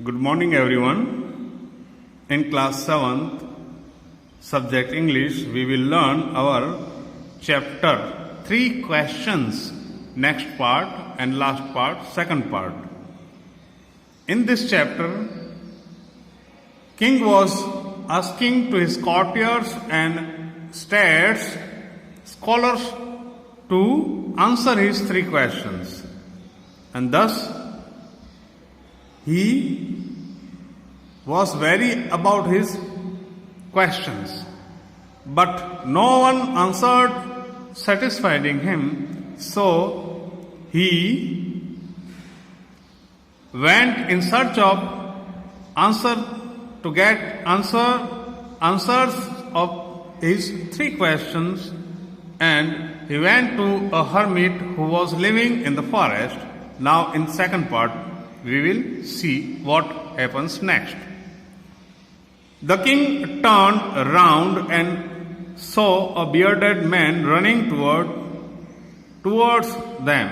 Good morning, everyone. In class 7th, subject English, we will learn our chapter 3 questions, next part and last part, second part. In this chapter, King was asking to his courtiers and states, scholars to answer his 3 questions. And thus, he was very about his questions, but no one answered satisfying him, so he went in search of answer to get answers of his 3 questions, and he went to a hermit who was living in the forest. Now in second part we will see what happens next. The king turned around and saw a bearded man running towards them.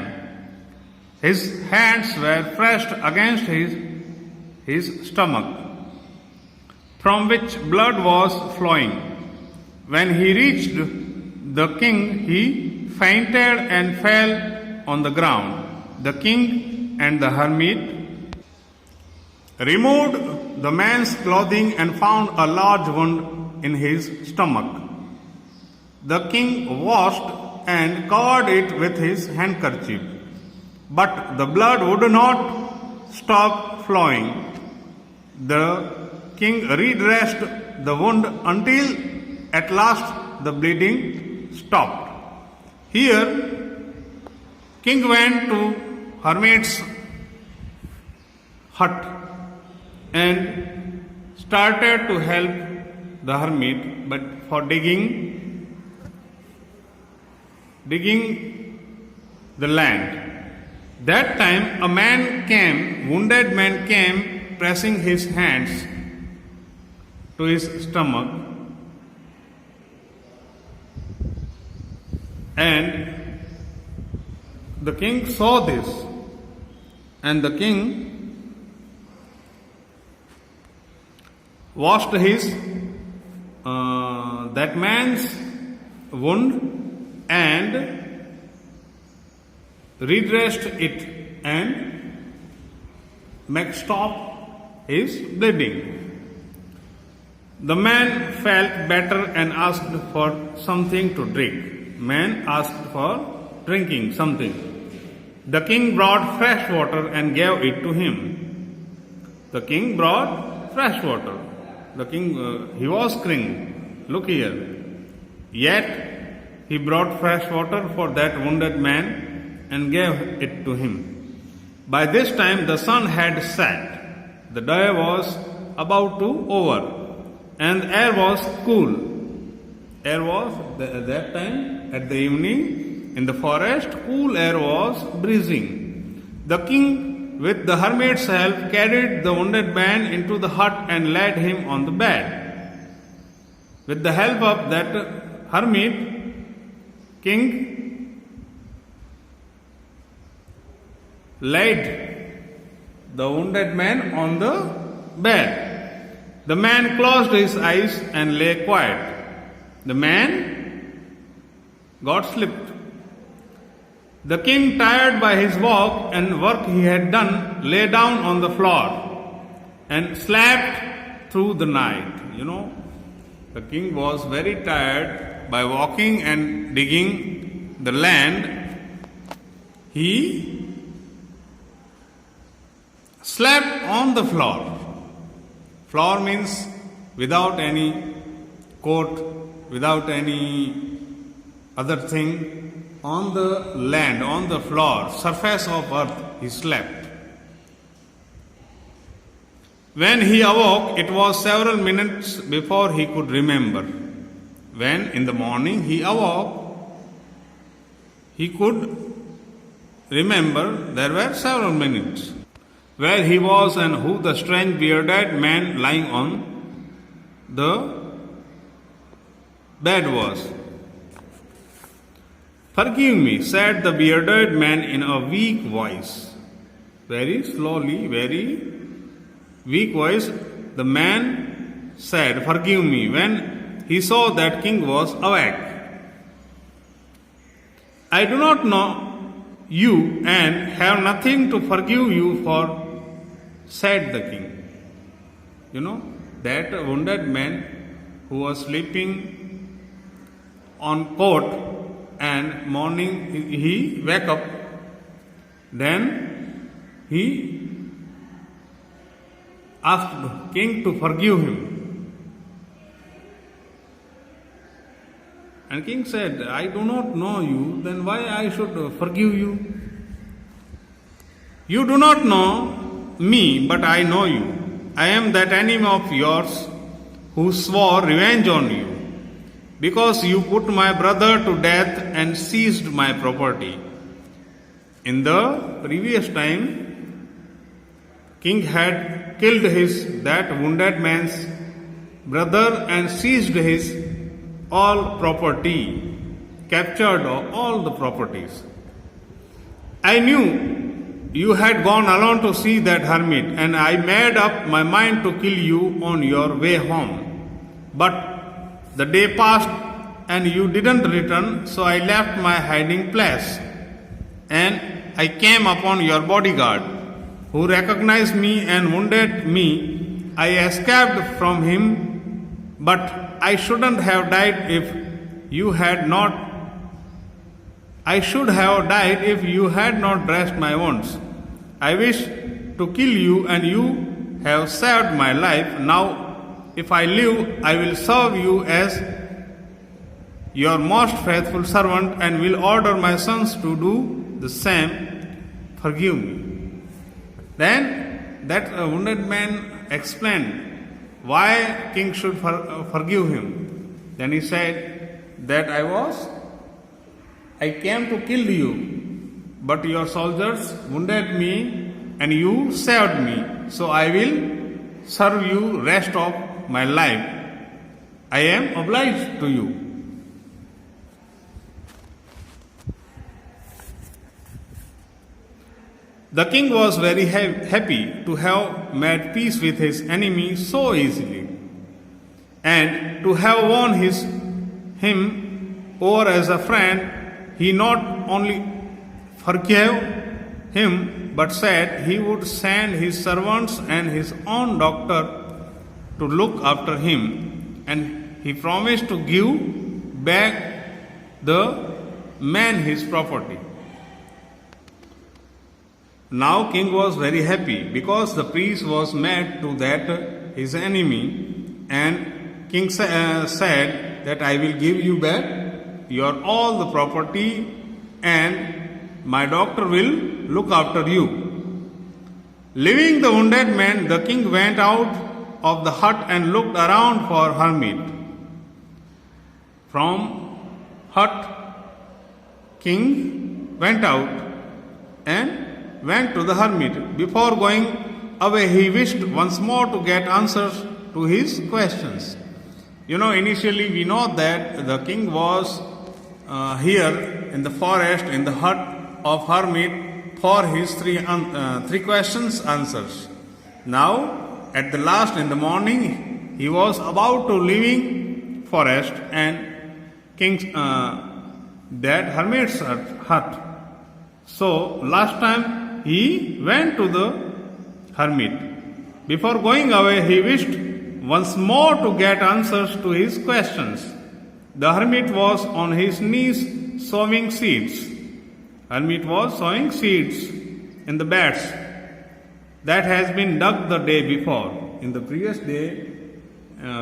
His hands were pressed against his stomach, from which blood was flowing. When he reached the king, he fainted and fell on the ground. The king and the hermit removed the man's clothing and found a large wound in his stomach. The king washed and covered it with his handkerchief, but the blood would not stop flowing. The king redressed the wound until at last the bleeding stopped. Here, king went to hermit's hut and started to help the hermit, but for digging the land. That time a wounded man came, pressing his hands to his stomach, and the king saw this, and the king washed that man's wound and redressed it and stop his bleeding. The man felt better and asked for something to drink. Man asked for drinking something. The king brought fresh water and gave it to him. The king brought fresh water. The king, he was king. Look here. Yet he brought fresh water for that wounded man and gave it to him. By this time the sun had set. The day was about to over, and the air was cool. Air was that time at the evening in the forest. Cool air was breezing. The king, with the hermit's help, carried the wounded man into the hut and laid him on the bed. With the help of that hermit, king laid the wounded man on the bed. The man closed his eyes and lay quiet. The man got slept. The king, tired by his walk and work he had done, lay down on the floor and slept through the night. The king was very tired by walking and digging the land. He slept on the floor. Floor means without any coat, without any other thing. On the land, on the floor, surface of earth, he slept. When he awoke, it was several minutes before he could remember. When in the morning he awoke, he could remember there were several minutes. Where he was and who the strange bearded man lying on the bed was. "Forgive me," said the bearded man in a weak voice. Very slowly, very weak voice, the man said, "Forgive me," when he saw that king was awake. "I do not know you and have nothing to forgive you for," said the king. You know, that wounded man who was sleeping on court, and morning he wake up, then he asked king to forgive him. And king said, "I do not know you, then why I should forgive you? You do not know me, but I know you. I am that enemy of yours who swore revenge on you, because you put my brother to death and seized my property." In the previous time, king had killed that wounded man's brother and seized his all property, captured all the properties. "I knew you had gone alone to see that hermit, and I made up my mind to kill you on your way home. But the day passed and you didn't return, so I left my hiding place. And I came upon your bodyguard, who recognized me and wounded me. I escaped from him, but I shouldn't have died if you had not. I should have died if you had not dressed my wounds. I wish to kill you, and you have saved my life. Now, if I live, I will serve you as your most faithful servant, and will order my sons to do the same. Forgive me." Then that wounded man explained why king should forgive him. Then he said that I came to kill you, but your soldiers wounded me and you saved me, so I will serve you rest of my life. I am obliged to you. The king was very happy to have made peace with his enemy so easily, and to have won him over as a friend. He not only forgave him, but said he would send his servants and his own doctor to look after him, and he promised to give back the man his property. Now king was very happy, because the peace was made to that his enemy, and king said that I will give you back your all the property, and my doctor will look after you. Leaving the wounded man, the king went out of the hut and looked around for hermit. From hut, king went out and went to the hermit. Before going away, he wished once more to get answers to his questions. You know, initially we know that the king was here in the forest, in the hut of hermit, for his three questions answers. Now, at the last, in the morning, he was about to leaving forest and king's that hermit's hut. So last time he went to the hermit. Before going away, he wished once more to get answers to his questions. The hermit was on his knees sowing seeds. Hermit was sowing seeds in the beds that has been dug the day before. In the previous day,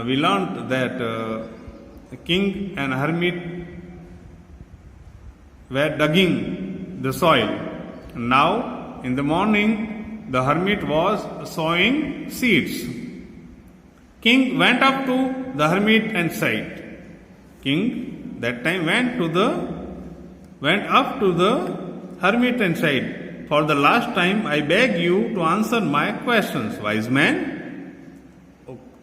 we learnt that the king and hermit were digging the soil. Now, in the morning, the hermit was sowing seeds. King went up to the hermit and said, King that time went up to the hermit and said, "For the last time I beg you to answer my questions, wise man."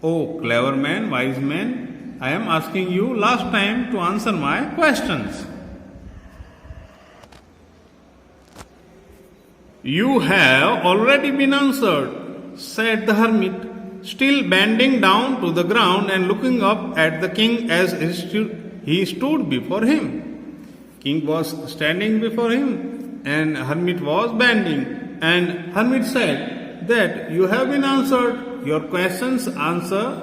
Oh, clever man, wise man, I am asking you last time to answer my questions. You have already been answered, said the hermit, still bending down to the ground and looking up at the king as he stood before him. King was standing before him and hermit was bending. And hermit said that you have been answered, your questions answers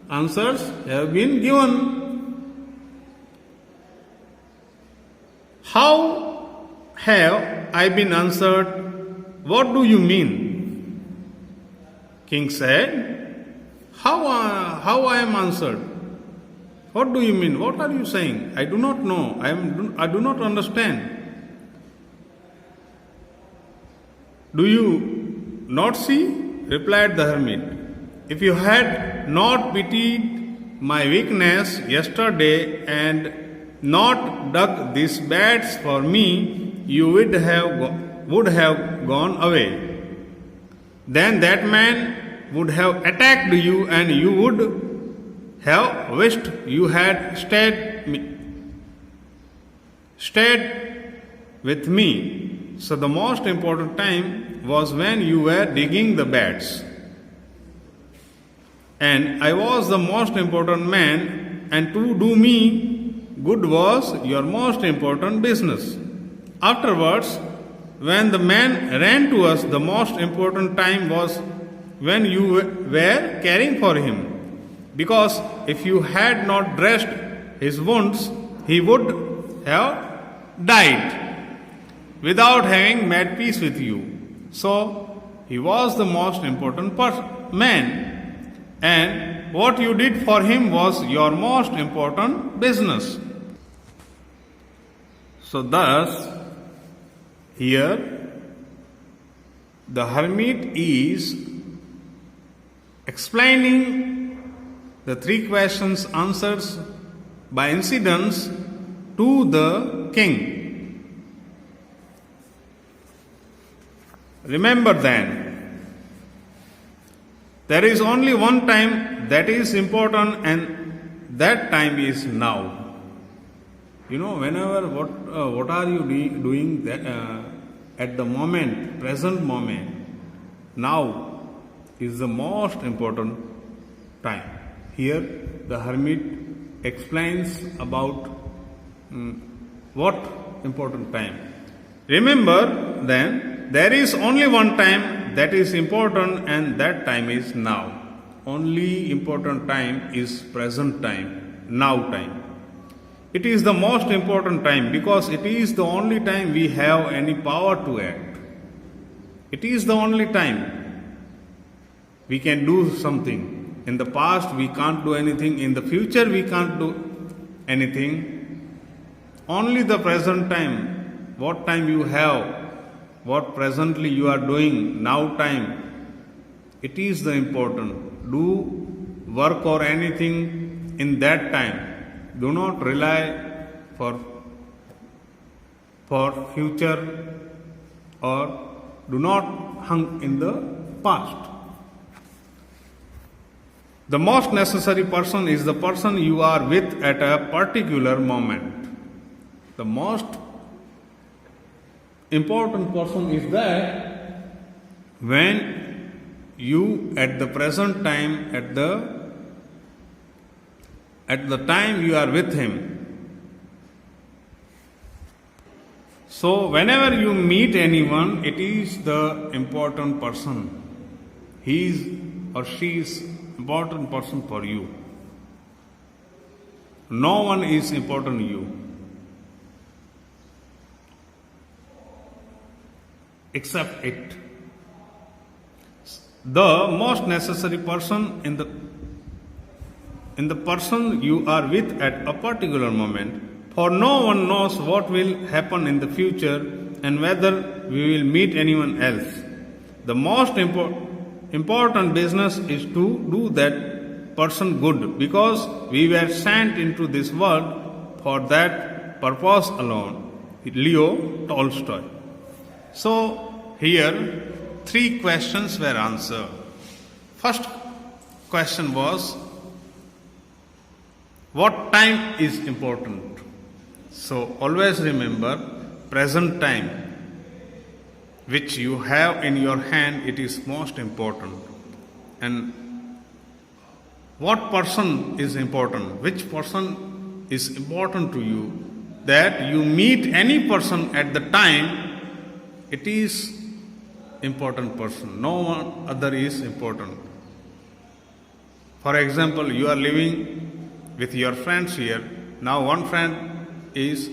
have been given. How have I been answered? What do you mean? King said, How I am answered? What do you mean? What are you saying? I do not know. I do not understand. Do you not see? Replied the hermit. If you had not pitied my weakness yesterday and not dug these beds for me, you would have gone away. Then that man would have attacked you and you would have wished you had stayed with me. So the most important time was when you were digging the beds. And I was the most important man, and to do me good was your most important business. Afterwards, when the man ran to us, the most important time was when you were caring for him. Because if you had not dressed his wounds, he would have died without having made peace with you. So, he was the most important man, and what you did for him was your most important business. So, thus, here the hermit is explaining the three questions answers by incidents to the king. Remember then, there is only one time that is important, and that time is now. You know, whenever what are you doing at the moment, present moment, now is the most important time. Here the hermit explains about what important time. Remember then, there is only one time that is important, and that time is now. Only important time is present time, now time. It is the most important time because it is the only time we have any power to act. It is the only time we can do something. In the past, we can't do anything. In the future, we can't do anything. Only the present time, what time you have, what presently you are doing, now time, it is the important. Do work or anything in that time. Do not rely for future, or do not hang in the past. The most necessary person is the person you are with at a particular moment. The most important person is that when you at the present time, at the time you are with him. So whenever you meet anyone, it is the important person. He is or she is important person for you. No one is important to you except it. The most necessary person in the person you are with at a particular moment, for no one knows what will happen in the future and whether we will meet anyone else. The most important business is to do that person good, because we were sent into this world for that purpose alone. Leo Tolstoy. So here 3 questions were answered. First question was, what time is important? So always remember present time. which you have in your hand, it is most important. And what person is important? Which person is important to you? That you meet any person at the time, it is important person. No one other is important. For example, you are living with your friends here. Now one friend is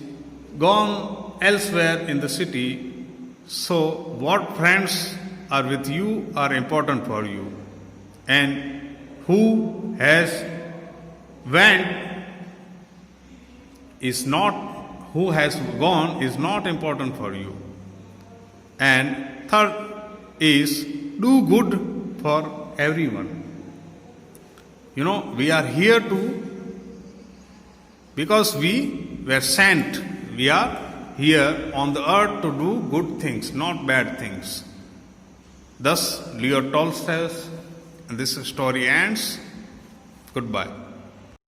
gone elsewhere in the city. So what friends are with you are important for you. And who has went is not, who has gone is not important for you. And third is do good for everyone. You know, we are here because we were sent. We are here on the earth to do good things, not bad things. Thus, Leo Tolstoy, and this story ends. Goodbye.